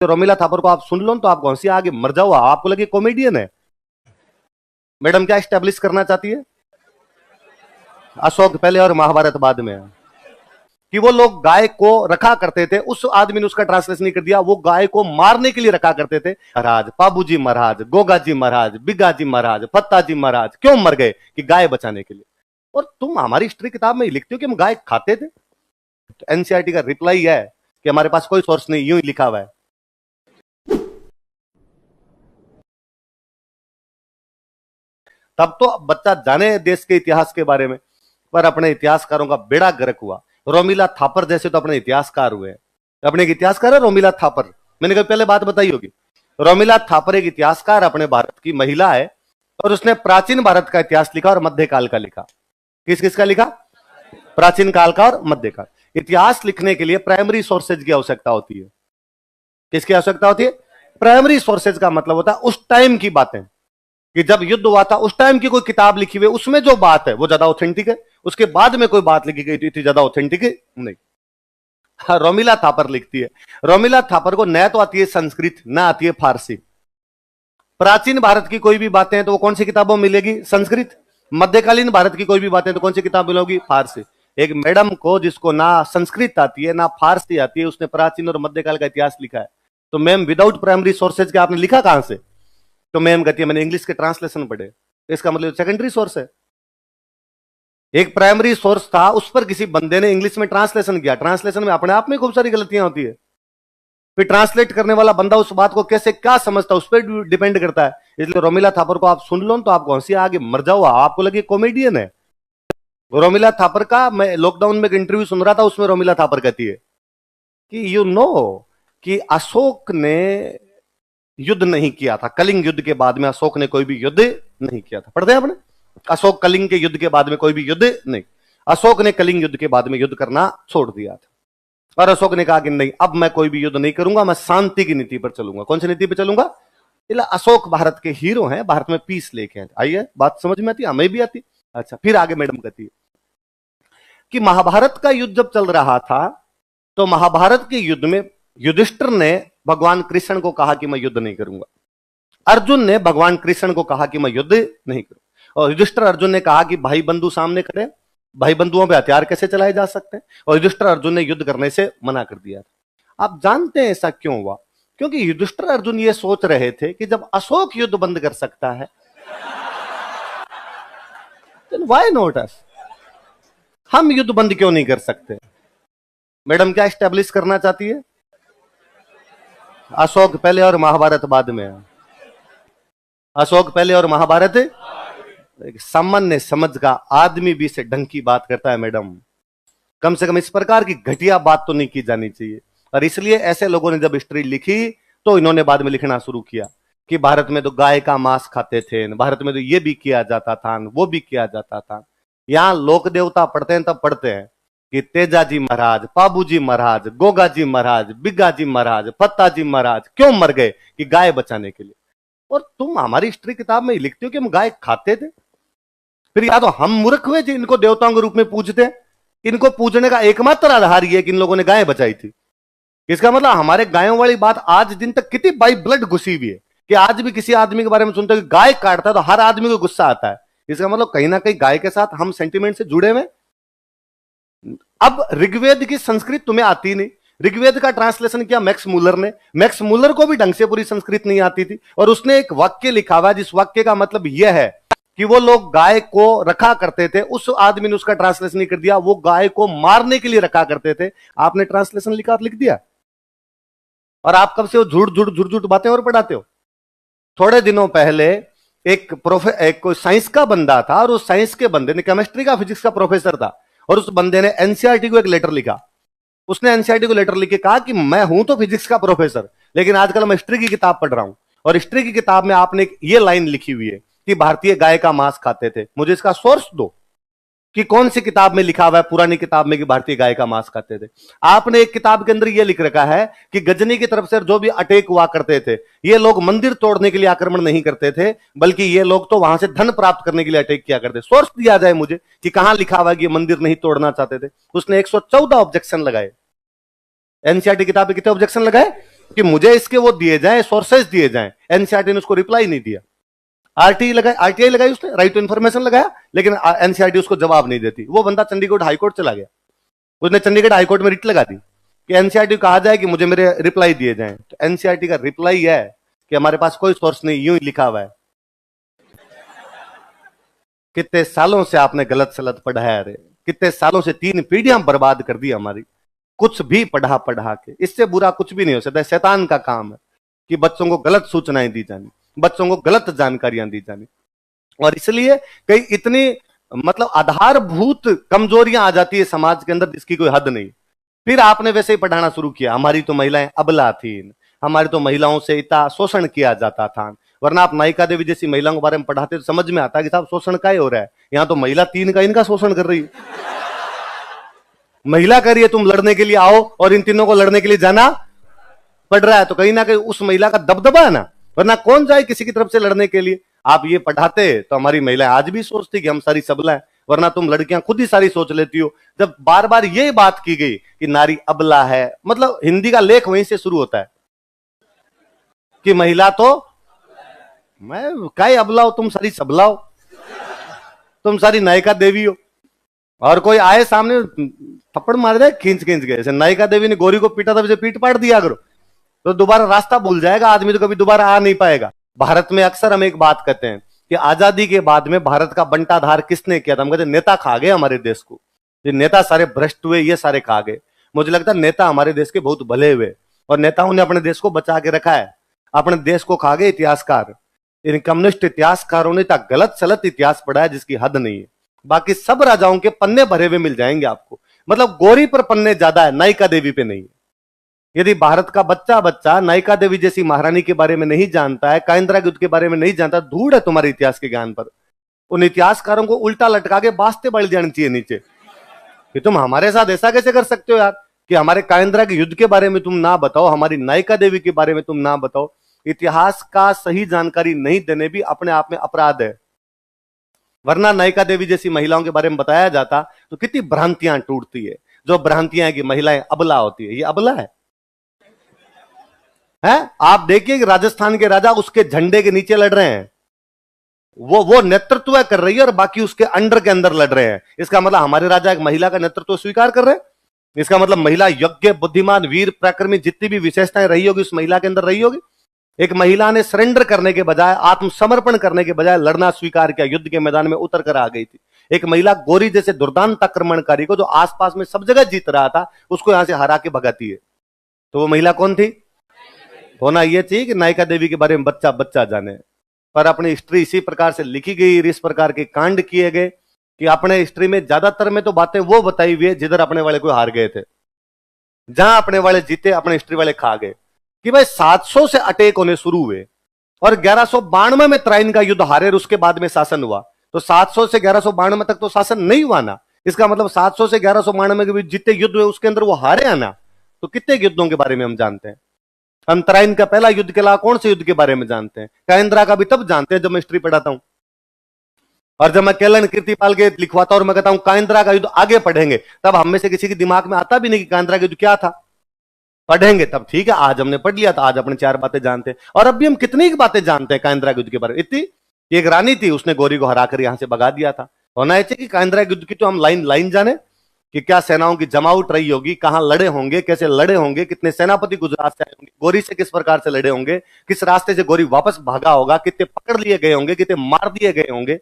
तो रोमिला थापर को आप सुन लो तो आप हंसी आगे मर जाओ, आपको लगे कॉमेडियन है। मैडम क्या स्टैब्लिश करना चाहती है? अशोक पहले और महाभारत बाद में, कि वो लोग गाय को रखा करते थे। उस आदमी ने उसका ट्रांसलेशन नहीं कर दिया, वो गाय को मारने के लिए रखा करते थे। महाराज, पाबूजी महाराज, गोगा जी महाराज, बिगा जी महाराज, फत्ता जी महाराज क्यों मर गए? कि गाय बचाने के लिए। और तुम हमारी हिस्ट्री किताब में लिखते हो कि हम गाय खाते थे। तो एनसीईआरटी का रिप्लाई है कि हमारे पास कोई सोर्स नहीं, यूं ही लिखा हुआ है। तब तो बच्चा जाने देश के इतिहास के बारे में, पर अपने इतिहासकारों का बेड़ा गर्क हुआ। रोमिला थापर जैसे तो अपने इतिहासकार हुए। अपने एक इतिहासकार है रोमिला थापर, मैंने कभी पहले बात बताई होगी। रोमिला थापर एक इतिहासकार अपने भारत की महिला है, और उसने प्राचीन भारत का इतिहास लिखा और मध्यकाल का लिखा। किस किस का लिखा? प्राचीन काल का और मध्यकाल। इतिहास लिखने के लिए प्राइमरी सोर्सेज की आवश्यकता होती है। किसकी आवश्यकता होती है? प्राइमरी सोर्सेज का मतलब होता है उस टाइम की बातें, कि जब युद्ध हुआ था उस टाइम की कोई किताब लिखी हुई, उसमें जो बात है वो ज्यादा ऑथेंटिक है। उसके बाद में कोई बात लिखी गई थी इतनी ज्यादा ऑथेंटिक नहीं। हाँ, रोमिला थापर लिखती है। रोमिला थापर को न तो आती है संस्कृत, न आती है फारसी। प्राचीन भारत की कोई भी बातें हैं तो वो कौन सी किताबों में मिलेगी? संस्कृत। मध्यकालीन भारत की कोई भी बातें तो कौन सी किताब मिलेगी? फारसी। एक मैडम को जिसको ना संस्कृत आती है ना फारसी आती है, उसने प्राचीन और मध्यकाल का इतिहास लिखा है। तो मैम विदाउट प्राइमरी सोर्सेज के आपने लिखा कहां से? तो मैम कहती है मैंने इंग्लिश के ट्रांसलेशन पढ़े। इसका मतलब सेकेंडरी सोर्स है। एक प्राइमरी सोर्स था, उस पर किसी बंदे ने इंग्लिश में ट्रांसलेशन किया। ट्रांसलेशन में अपने आप में खूब सारी गलतियां होती है। फिर ट्रांसलेट करने वाला बंदा उस बात को कैसे क्या समझता है उस पर डिपेंड करता है। इसलिए रोमिला थापर को आप सुन लो तो आप हंसी आगे मर जाओ, आपको लगे कॉमेडियन है। रोमिला थापर का मैं लॉकडाउन में एक इंटरव्यू सुन रहा था, उसमें रोमिला थापर कहती है कि यू नो कि अशोक ने युद्ध नहीं किया था, कलिंग युद्ध के बाद में अशोक ने कोई भी युद्ध नहीं किया था। पढ़ते हैं आपने? अशोक कलिंग के युद्ध के बाद में कोई भी युद्ध नहीं, अशोक ने कलिंग युद्ध के बाद में युद्ध करना छोड़ दिया था। और अशोक ने कहा कि नहीं, अब मैं कोई भी युद्ध नहीं करूंगा, मैं शांति की नीति पर चलूंगा। कौन सी नीति पर चलूंगा? अशोक भारत के हीरो हैं, भारत में पीस लेके हैं। आइए, बात समझ में आती है? हमें भी आती। अच्छा, फिर आगे मैडम कहती है कि महाभारत का युद्ध जब चल रहा था तो महाभारत के युद्ध में युधिष्ठिर ने भगवान कृष्ण को कहा कि मैं युद्ध नहीं करूंगा। अर्जुन ने भगवान कृष्ण को कहा कि मैं युद्ध नहीं करूंगा। और युधिष्ठिर अर्जुन ने कहा कि भाई बंधु सामने खड़े, भाई बंधुओं पे हथियार कैसे चलाए जा सकते हैं? और युधिष्ठिर अर्जुन ने युद्ध करने से मना कर दिया था। आप जानते हैं ऐसा क्यों हुआ? क्योंकि युधिष्ठिर अर्जुन ये सोच रहे थे कि जब अशोक युद्ध बंद कर सकता है तो व्हाई नॉट अस? हम युद्ध बंद क्यों नहीं कर सकते? मैडम क्या स्टैब्लिश करना चाहती है? अशोक पहले और महाभारत बाद में। अशोक पहले और महाभारत। एक सामान्य समझ का आदमी भी से ढंग की बात करता है मैडम। कम से कम इस प्रकार की घटिया बात तो नहीं की जानी चाहिए। और इसलिए ऐसे लोगों ने जब हिस्ट्री लिखी तो इन्होंने बाद में लिखना शुरू किया कि भारत में तो गाय का मांस खाते थे, भारत में तो ये भी किया जाता था, वो भी किया जाता था। यहां लोक देवता पढ़ते हैं तब पढ़ते हैं कि तेजाजी महाराज, पाबूजी महाराज, गोगा जी महाराज, बिगा जी महाराज, फत्ता जी महाराज क्यों मर गए? कि गाय बचाने के लिए। और तुम हमारी हिस्ट्री किताब में लिखते हो कि हम गाय खाते थे। फिर या तो हम मूर्ख हुए जो इनको देवताओं के रूप में पूजते हैं। इनको पूजने का एकमात्र आधार यह है कि इन लोगों ने गाय बचाई थी। इसका मतलब हमारे गायों वाली बात आज दिन तक कितनी बाई ब्लड घुसी हुई है कि आज भी किसी आदमी के बारे में सुनते हो कि गाय काटता है तो हर आदमी को गुस्सा आता है। इसका मतलब कहीं ना कहीं गाय के साथ हम सेंटिमेंट से जुड़े हुए। अब ऋग्वेद की संस्कृत तुम्हें आती नहीं। ऋग्वेद का ट्रांसलेशन किया मैक्स मूलर ने। मैक्स मूलर को भी ढंग से पूरी संस्कृत नहीं आती थी, और उसने एक वाक्य लिखा हुआ जिस वाक्य का मतलब यह है कि वो लोग गाय को रखा करते थे। उस आदमी ने उसका ट्रांसलेशन नहीं कर दिया, वो गाय को मारने के लिए रखा करते थे। आपने ट्रांसलेशन लिखा और लिख दिया, और आप कब से वो झूठ झूठ झूठ झूठ बातें और पढ़ाते हो। थोड़े दिनों पहले एक कोई साइंस का बंदा था, और उस साइंस के बंदे ने, केमिस्ट्री का फिजिक्स का प्रोफेसर था, और उस बंदे ने एनसीईआरटी को एक लेटर लिखा। उसने एनसीईआरटी को लेटर लिख के कहा कि मैं हूं तो फिजिक्स का प्रोफेसर, लेकिन आजकल मैं हिस्ट्री की किताब पढ़ रहा हूं, और हिस्ट्री की किताब में आपने ये लाइन लिखी हुई है कि भारतीय गाय का मांस खाते थे। मुझे इसका सोर्स दो कि कौन सी किताब में लिखा हुआ है, पुरानी किताब में, कि भारतीय गाय का मांस खाते थे। आपने एक किताब के अंदर यह लिख रखा है कि गजनी की तरफ से जो भी अटैक हुआ करते थे, ये लोग मंदिर तोड़ने के लिए आक्रमण नहीं करते थे, बल्कि ये लोग तो वहां से धन प्राप्त करने के लिए अटैक किया करते। सोर्स दिया जाए मुझे कि कहां लिखा हुआ है कि ये मंदिर नहीं तोड़ना चाहते थे। उसने 114 ऑब्जेक्शन लगाए। एनसीईआरटी किताब में कितने ऑब्जेक्शन लगाए? कि मुझे इसके वो दिए जाएं, सोर्सेज दिए जाएं। एनसीईआरटी ने उसको रिप्लाई नहीं दिया। आरटीआई लगाई उसने, राइट टू इन्फॉर्मेशन लगाया, लेकिन एनसीईआरटी उसको जवाब नहीं देती। वो बंदा चंडीगढ़ हाईकोर्ट चला गया, उसने चंडीगढ़ हाईकोर्ट में रिट लगा दी कि एनसीईआरटी को कहा जाए कि मुझे मेरे रिप्लाई दिए जाएं। तो एनसीईआरटी का रिप्लाई है कि हमारे पास कोई सोर्स नहीं, यूं ही लिखा हुआ है। कितने सालों से आपने गलत सलत पढ़ाया रे, कितने सालों से 3 पीढ़ियां बर्बाद कर दी हमारी, कुछ भी पढ़ा पढ़ा के। इससे बुरा कुछ भी नहीं हो सकता। शैतान का काम है कि बच्चों को गलत सूचनाएं दी जानी, बच्चों को गलत जानकारियां दी जानी, और इसलिए कई इतनी मतलब आधारभूत कमजोरियां आ जाती है समाज के अंदर जिसकी कोई हद नहीं। फिर आपने वैसे ही पढ़ाना शुरू किया, हमारी तो महिलाएं अबला थी, हमारी तो महिलाओं से इतना शोषण किया जाता था। वरना आप नायिका देवी जैसी महिलाओं के बारे में पढ़ाते तो समझ में आता कि साहब शोषण का ही हो रहा है। यहां तो महिला 3 का इनका शोषण कर रही है। महिला कह रही है तुम लड़ने के लिए आओ, और इन तीनों को लड़ने के लिए जाना पड़ रहा है, तो कहीं ना कहीं उस महिला का दबदबा है ना, वरना कौन जाए किसी की तरफ से लड़ने के लिए। आप ये पढ़ाते तो हमारी महिलाएं आज भी सोचती कि हम सारी सबला है, वरना तुम लड़कियां खुद ही सारी सोच लेती हो। जब बार बार ये बात की गई कि नारी अबला है, मतलब हिंदी का लेख वहीं से शुरू होता है कि महिला तो मैं काय अबला हो, तुम सारी सबला हो, तुम सारी नायिका देवी हो। और कोई आए सामने थप्पड़ मार जाए खींच खींच के, जैसे नायिका देवी ने गोरी को पीटा था वैसे पीट पाट दिया करो, तो दोबारा रास्ता भूल जाएगा आदमी, तो कभी दोबारा आ नहीं पाएगा। भारत में अक्सर हम एक बात कहते हैं कि आजादी के बाद में भारत का बंटाधार किसने किया था? हम कहते नेता खा गए हमारे देश को, ये नेता सारे भ्रष्ट हुए, ये सारे खा गए। मुझे लगता है नेता हमारे देश के बहुत भले हुए, और नेताओं ने अपने देश को बचा के रखा है। अपने देश को खा गए इतिहासकार। इन कम्युनिस्ट इतिहासकारों ने इतना गलत सलत इतिहास पढ़ा है जिसकी हद नहीं है। बाकी सब राजाओं के पन्ने भरे हुए मिल जाएंगे आपको, मतलब गोरी पर पन्ने ज्यादा है, नायिका देवी पे नहीं है। यदि भारत का बच्चा बच्चा नायिका देवी जैसी महारानी के बारे में नहीं जानता है, काइंद्रा युद्ध के बारे में नहीं जानता, धूड़ है तुम्हारे इतिहास के ज्ञान पर। उन इतिहासकारों को उल्टा लटका के बास्ते बढ़ जानी चाहिए नीचे कि तुम हमारे साथ ऐसा कैसे कर सकते हो यार, कि हमारे काइंद्रा के युद्ध के बारे में तुम ना बताओ, हमारी नायिका देवी के बारे में तुम ना बताओ। इतिहास का सही जानकारी नहीं देने भी अपने आप में अपराध है। वरना नायिका देवी जैसी महिलाओं के बारे में बताया जाता तो कितनी भ्रांतियां टूटती है। जो भ्रांतियां है कि महिलाएं अबला होती है, ये अबला है? आप देखिए कि राजस्थान के राजा उसके झंडे के नीचे लड़ रहे हैं, वो नेतृत्व कर रही है और बाकी उसके अंडर के अंदर लड़ रहे हैं। इसका मतलब हमारे राजा एक महिला का नेतृत्व स्वीकार कर रहे हैं। इसका मतलब महिला यज्ञ, बुद्धिमान, वीर, पराक्रमी, जितनी भी विशेषताएं रही होगी उस महिला के अंदर रही होगी। एक महिला ने सरेंडर करने के बजाय, आत्मसमर्पण करने के बजाय लड़ना स्वीकार किया, युद्ध के मैदान में उतर कर आ गई थी। एक महिला गोरी जैसे दुर्दांत आक्रमणकारी को जो आसपास में सब जगह जीत रहा था, उसको यहां से हरा के भगाती है। तो वो महिला कौन थी? होना यह चाहिए कि नायिका देवी के बारे में बच्चा बच्चा जाने, पर अपनी हिस्ट्री इसी प्रकार से लिखी गई, इस प्रकार के कांड किए गए कि अपने हिस्ट्री में ज्यादातर में तो बातें वो बताई हुई है जिधर अपने वाले को हार गए थे। जहां अपने वाले जीते, अपने हिस्ट्री वाले खा गए। कि भाई 700 से अटैक होने शुरू हुए और 1192 में त्राइन का युद्ध हारे, उसके बाद में शासन हुआ। तो 700 से 1192 तक तो शासन नहीं हुआ ना। इसका मतलब 700 से 1192 के बीच जितने युद्ध हुए उसके अंदर वो हारे आना। तो कितने युद्धों के बारे में हम जानते हैं? हम त्राइन का पहला युद्ध के अलावा कौन से युद्ध के बारे में जानते हैं? काइंद्रा का भी तब जानते हैं जब मैं हिस्ट्री पढ़ाता हूं, और जब मैं केलन कीर्तिपाल के लिखवाता हूं और मैं कहता हूं काइंद्रा का युद्ध आगे पढ़ेंगे, तब हम में से किसी के दिमाग में आता भी नहीं कि काइंद्रा का युद्ध क्या था। पढ़ेंगे तब ठीक है, आज हमने पढ़ लिया, तो आज अपने 4 बातें जानते हैं। और अब भी हम कितनी बातें जानते हैं काइंद्रा युद्ध के बारे में। इतनी, एक रानी थी, उसने गोरी को हराकर यहां से भगा दिया था। होना चाहिए कि काइंद्रा युद्ध की तो हम लाइन लाइन जाने कि क्या सेनाओं की जमावट रही होगी, कहां लड़े होंगे, कैसे लड़े होंगे, कितने सेनापति गुजरात से आए होंगे, गोरी से किस प्रकार से लड़े होंगे, किस रास्ते से गोरी वापस भागा होगा, कितने पकड़ लिए गए होंगे, कितने मार दिए गए होंगे।